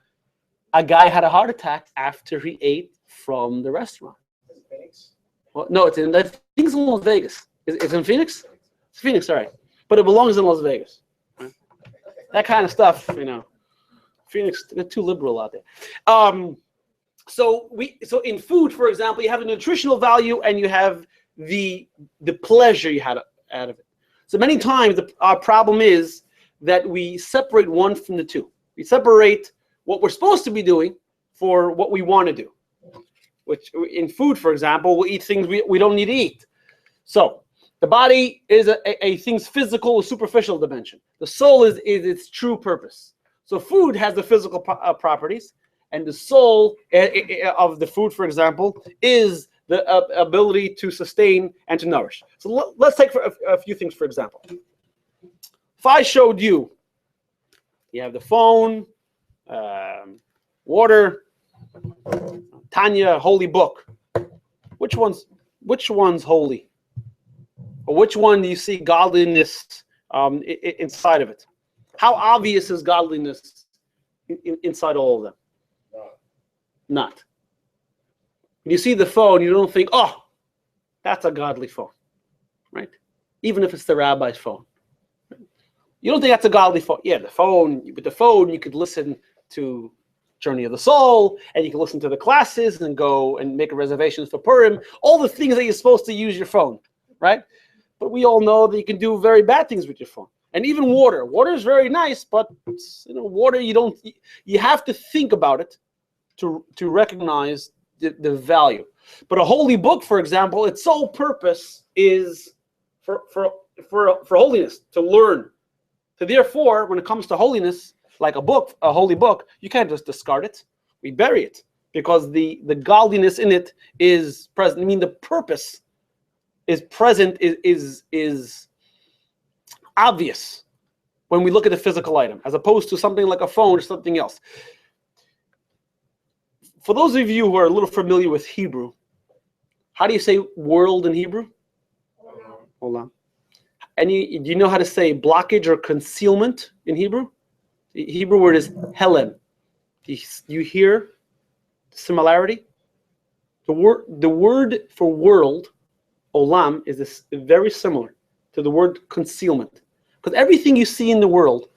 a guy had a heart attack after he ate from the restaurant. Phoenix? Well, no, I think it's in Las Vegas. It's in Phoenix? It's Phoenix, all right. But it belongs in Las Vegas. Right? That kind of stuff, you know. Phoenix, they're too liberal out there. So in food, for example, you have the nutritional value and you have the pleasure you had out of it. So many times our problem is that we separate one from the two. We separate what we're supposed to be doing for what we want to do. Which in food, for example, we'll eat things we don't need to eat. So the body is a thing's physical or superficial dimension. The soul is its true purpose. So food has the physical properties, and the soul of the food, for example, is the ability to sustain and to nourish. So let's take a few things, for example. If I showed you have the phone, water, Tanya, holy book. Which one's holy? Or which one do you see godliness inside of it? How obvious is godliness inside all of them? Not. When you see the phone, you don't think, oh, that's a godly phone, right? Even if it's the rabbi's phone. You don't think that's a godly phone. Yeah, with the phone, you could listen to Journey of the Soul, and you can listen to the classes and go and make reservations for Purim, all the things that you're supposed to use your phone, right? But we all know that you can do very bad things with your phone. And even water. Water is very nice, but water, you have to think about it to recognize the value. But a holy book, for example, its sole purpose is for holiness, to learn. So therefore, when it comes to holiness, like a holy book, you can't just discard it. We bury it because the godliness in it is present. I mean, the purpose is present, is obvious when we look at the physical item, as opposed to something like a phone or something else. For those of you who are a little familiar with Hebrew, how do you say world in Hebrew? Olam. Do you know how to say blockage or concealment in Hebrew? The Hebrew word is helem. You hear the similarity? The word for world, olam, is very similar to the word concealment. Because everything you see in the world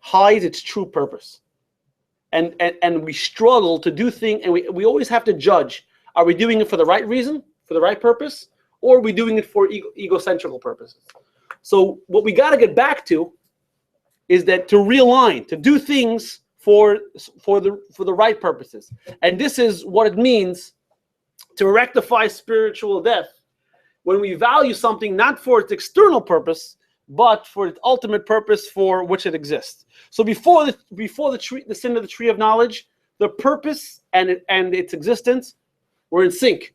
hides its true purpose. And we struggle to do things, and we always have to judge, are we doing it for the right reason, for the right purpose, or are we doing it for egocentrical purposes? So what we got to get back to is that to realign, to do things for the right purposes. And this is what it means to rectify spiritual death, when we value something not for its external purpose, but for its ultimate purpose for which it exists. So before the sin of the tree of knowledge, the purpose and its existence were in sync.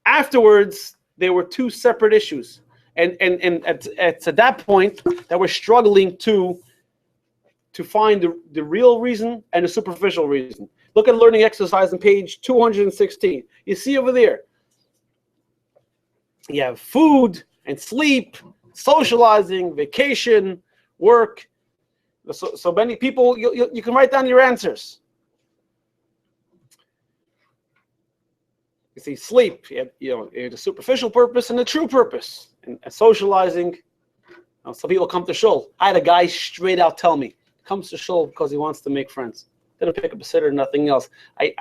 Afterwards, they were two separate issues, and it's at that point that we're struggling to find the real reason and the superficial reason. Look at learning exercise on page 216. You see over there, you have food and sleep, socializing, vacation, work. So many people, you can write down your answers. You see, sleep, you have the superficial purpose and the true purpose. And socializing, some people come to shul. I had a guy straight out tell me, comes to shul because he wants to make friends. Didn't pick up a sitter, nothing else. I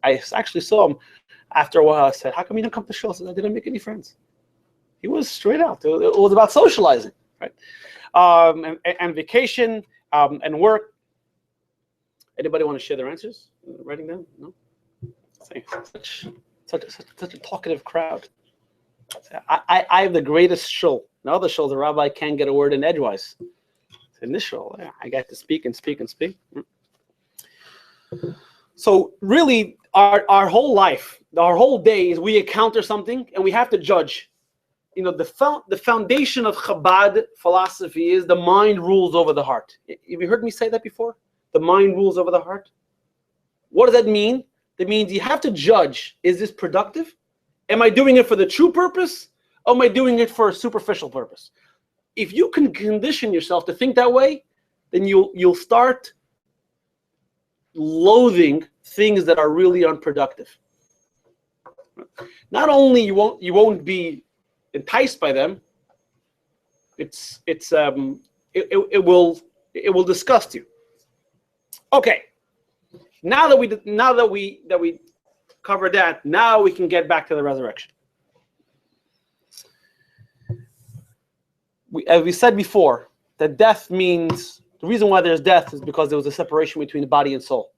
actually saw him after a while. I said, how come you didn't come to shul? I said, I didn't make any friends. He was straight out. It was about socializing, right? And vacation and work. Anybody want to share their answers? Writing down? No? Such a talkative crowd. I have the greatest shul. In other shuls, the rabbi can't get a word in edgewise. In this shul, I got to speak and speak and speak. So really, our whole life, our whole day is we encounter something and we have to judge. You know, the foundation of Chabad philosophy is the mind rules over the heart. Have you heard me say that before? The mind rules over the heart. What does that mean? That means you have to judge, is this productive? Am I doing it for the true purpose? Or am I doing it for a superficial purpose? If you can condition yourself to think that way, then you'll start loathing things that are really unproductive. Not only you won't be enticed by them, it will disgust you. Okay. Now that we covered that, now we can get back to the resurrection. As we said before, that death means, the reason why there's death is because there was a separation between the body and soul,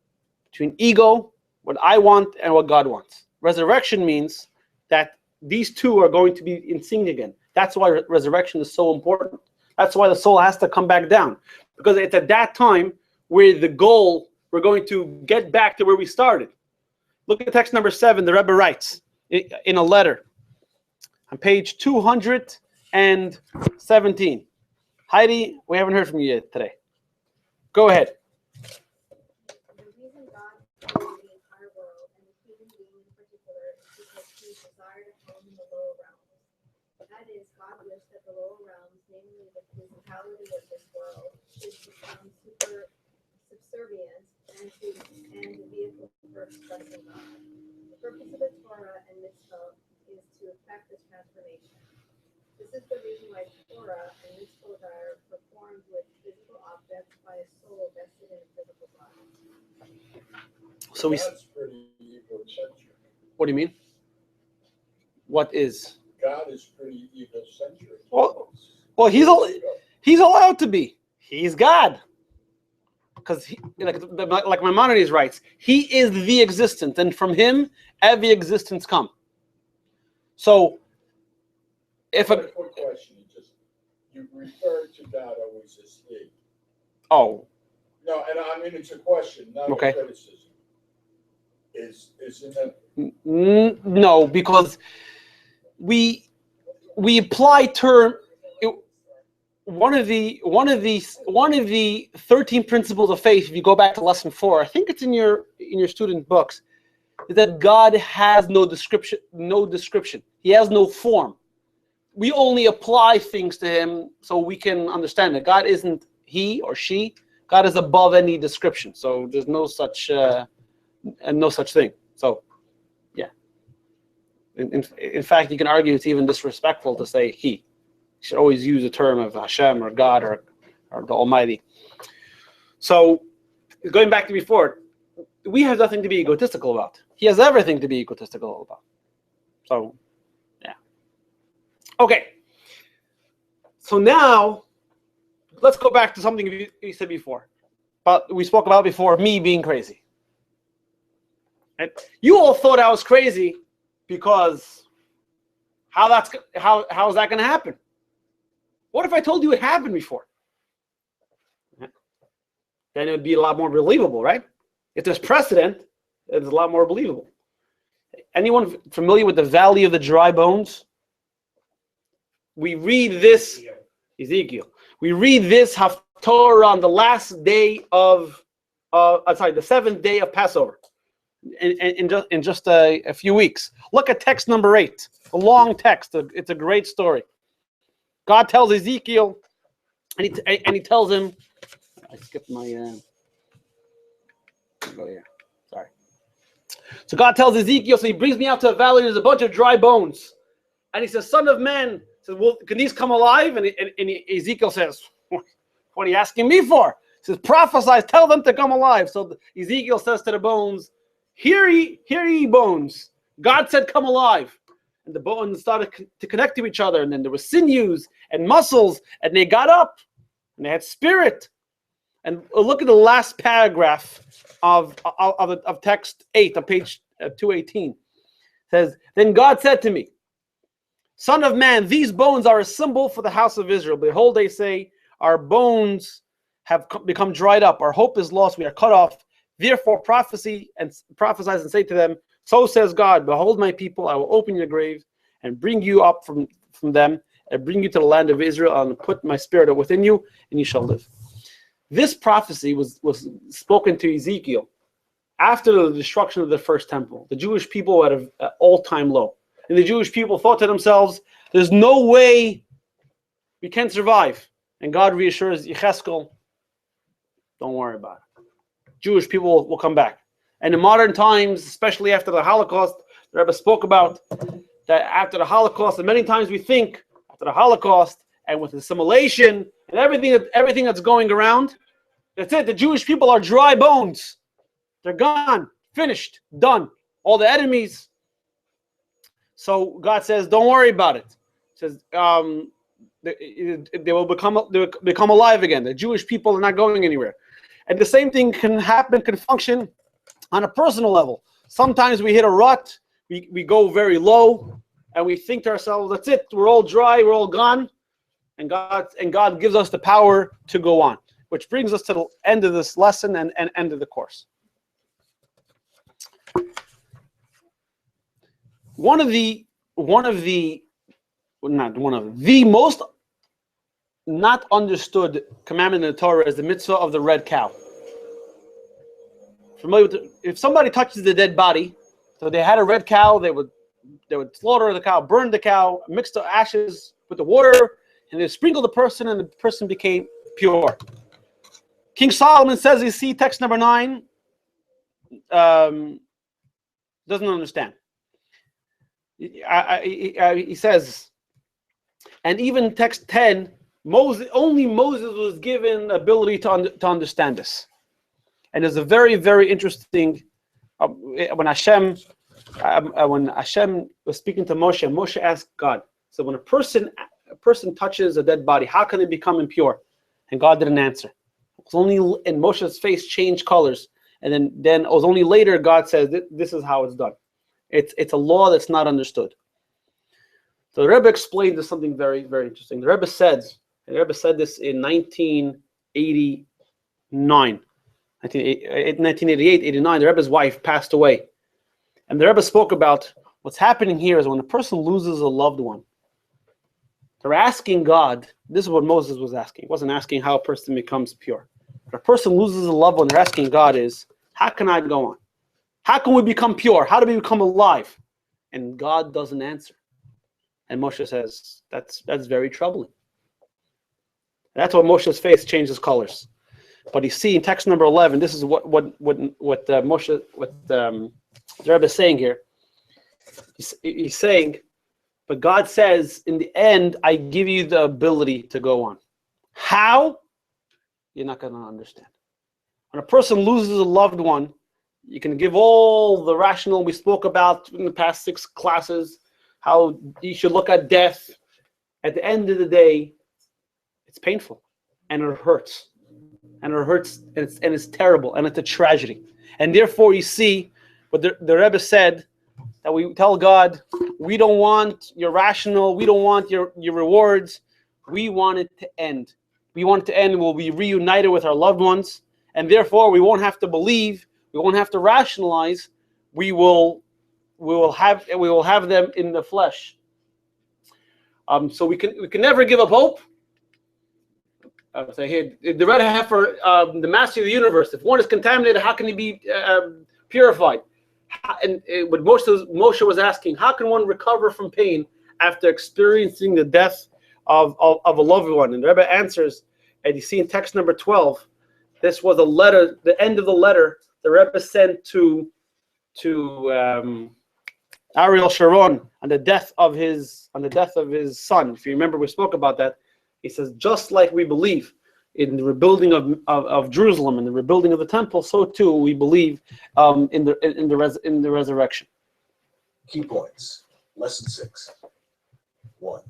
between ego, what I want, and what God wants. Resurrection means that these two are going to be in sync again. That's why resurrection is so important. That's why the soul has to come back down, because it's at that time where the goal, we're going to get back to where we started. Look at text number 7. The Rebbe writes in a letter on page 217. Heidi, we haven't heard from you yet today. Go ahead. The reason God created the entire world and the human being in particular is because he desired a home in the lower realms. That is, God wished that the lower realms, namely the physicality of this world, should become subservient and the vehicle for expressing God. The purpose of the Torah and Mitzvah is to effect this transformation. This is the reason why Torah and Mitzvot are performed with physical objects by a soul vested in a physical body. So God's pretty egocentric. What do you mean? What is? God is pretty egocentric. Well, he's allowed to be. He's God. Because like Maimonides writes, he is the existence, and from him every existence come. So if a quick question, you refer to God always as he. Oh. No, and I mean it's a question, not a criticism. Isn't it? No, because we apply term. One of the 13 principles of faith, if you go back to lesson 4, I think it's in your student books, is that God has no description. He has no form. we only apply things to him so we can understand it. God isn't he or she. God is above any description. So there's no such thing. So, yeah. In fact, you can argue it's even disrespectful to say he. You should always use the term of Hashem or God or the Almighty. So, going back to before, we have nothing to be egotistical about. He has everything to be egotistical about. So, yeah. Okay. So now, let's go back to something you said before. But we spoke about before, me being crazy. And you all thought I was crazy because how is that going to happen? What if I told you it happened before? Then it would be a lot more believable, right? If there's precedent, it's a lot more believable. Anyone familiar with the Valley of the Dry Bones? We read this, Ezekiel. We read this Haftorah on the last day of, the 7th day of Passover, in just a few weeks. Look at text number 8, a long text. It's a great story. God tells Ezekiel, and he tells him, I skipped my. Go here. Sorry. So God tells Ezekiel, so he brings me out to a valley. There's a bunch of dry bones, and he says, "Son of man, says, well, can these come alive?" And Ezekiel says, "What are you asking me for?" He says, "Prophesy, tell them to come alive." So Ezekiel says to the bones, "Hear ye bones. God said, come alive." And the bones started to connect to each other, and then there were sinews and muscles, and they got up, and they had spirit. And look at the last paragraph of text 8 on page 218. It says, "Then God said to me, Son of man, these bones are a symbol for the house of Israel. Behold, they say, our bones have become dried up. Our hope is lost. We are cut off. Therefore prophesies and say to them, so says God, behold my people, I will open your grave and bring you up from them and bring you to the land of Israel and put my spirit within you and you shall live." This prophecy was spoken to Ezekiel after the destruction of the first temple. The Jewish people were at an all-time low. And the Jewish people thought to themselves, there's no way we can survive. And God reassures Yecheskel, don't worry about it. Jewish people will come back. And in modern times, especially after the Holocaust, the Rebbe spoke about that after the Holocaust, and many times we think after the Holocaust and with assimilation and everything that's going around, that's it. The Jewish people are dry bones. They're gone, finished, done. All the enemies. So God says, don't worry about it. He says they will become alive again. The Jewish people are not going anywhere. And the same thing can function on a personal level. Sometimes we hit a rut, we go very low, and we think to ourselves, that's it, we're all dry, we're all gone. And God gives us the power to go on, which brings us to the end of this lesson and end of the course. One of the most not understood commandment in the Torah is the mitzvah of the red cow. Familiar with if somebody touches the dead body, so they had a red cow, they would slaughter the cow, burn the cow, mix the ashes with the water, and they sprinkle the person, and the person became pure. King Solomon says, you see text number 9, doesn't understand. He says, and even text 10, only Moses was given ability to understand this. And there's a very, very interesting, when Hashem was speaking to Moshe, Moshe asked God, so when a person touches a dead body, how can it become impure? And God didn't answer. It was only, and Moshe's face changed colors. And then it was only later God says, this is how it's done. It's a law that's not understood. So the Rebbe explained this something very, very interesting. The Rebbe said this in 1988, 89. The Rebbe's wife passed away. And the Rebbe spoke about what's happening here is when a person loses a loved one, they're asking God, this is what Moses was asking. He wasn't asking how a person becomes pure. If a person loses a loved one, they're asking God is, how can I go on? How can we become pure? How do we become alive? And God doesn't answer. And Moshe says, that's very troubling. That's why Moshe's face changes colors. But you see in text number 11, this is what Moshe, the Rebbe is saying here. He's saying, but God says, in the end, I give you the ability to go on. How? You're not going to understand. When a person loses a loved one, you can give all the rational we spoke about in the past 6 classes, how you should look at death. At the end of the day, it's painful and it hurts. And it hurts and it's terrible and it's a tragedy. And therefore, you see what the Rebbe said, that we tell God, we don't want your rational, we don't want your rewards. We want it to end. We want it to end and we'll be reunited with our loved ones. And therefore, we won't have to believe, we won't have to rationalize. We will have them in the flesh. So we can never give up hope. Say here, the red heifer, the master of the universe. If one is contaminated, how can he be purified? And what Moshe was asking, how can one recover from pain after experiencing the death of a loved one? And the Rebbe answers, and you see in text number 12, this was a letter, the end of the letter the Rebbe sent to Ariel Sharon on the death of his son. If you remember, we spoke about that. He says, just like we believe in the rebuilding of Jerusalem and the rebuilding of the temple, so too we believe in the resurrection. Key points. Lesson 6. 1.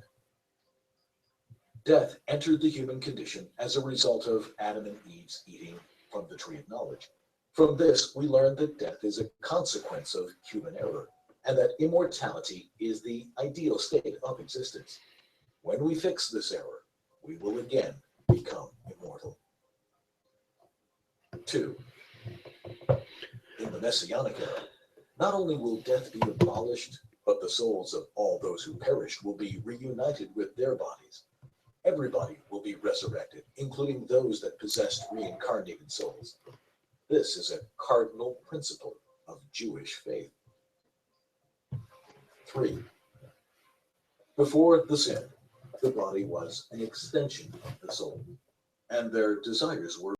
Death entered the human condition as a result of Adam and Eve's eating from the tree of knowledge. From this, we learn that death is a consequence of human error, and that immortality is the ideal state of existence. When we fix this error, we will again become immortal. 2. In the Messianic era, not only will death be abolished, but the souls of all those who perished will be reunited with their bodies. Everybody will be resurrected, including those that possessed reincarnated souls. This is a cardinal principle of Jewish faith. 3. Before the sin, the body was an extension of the soul, and their desires were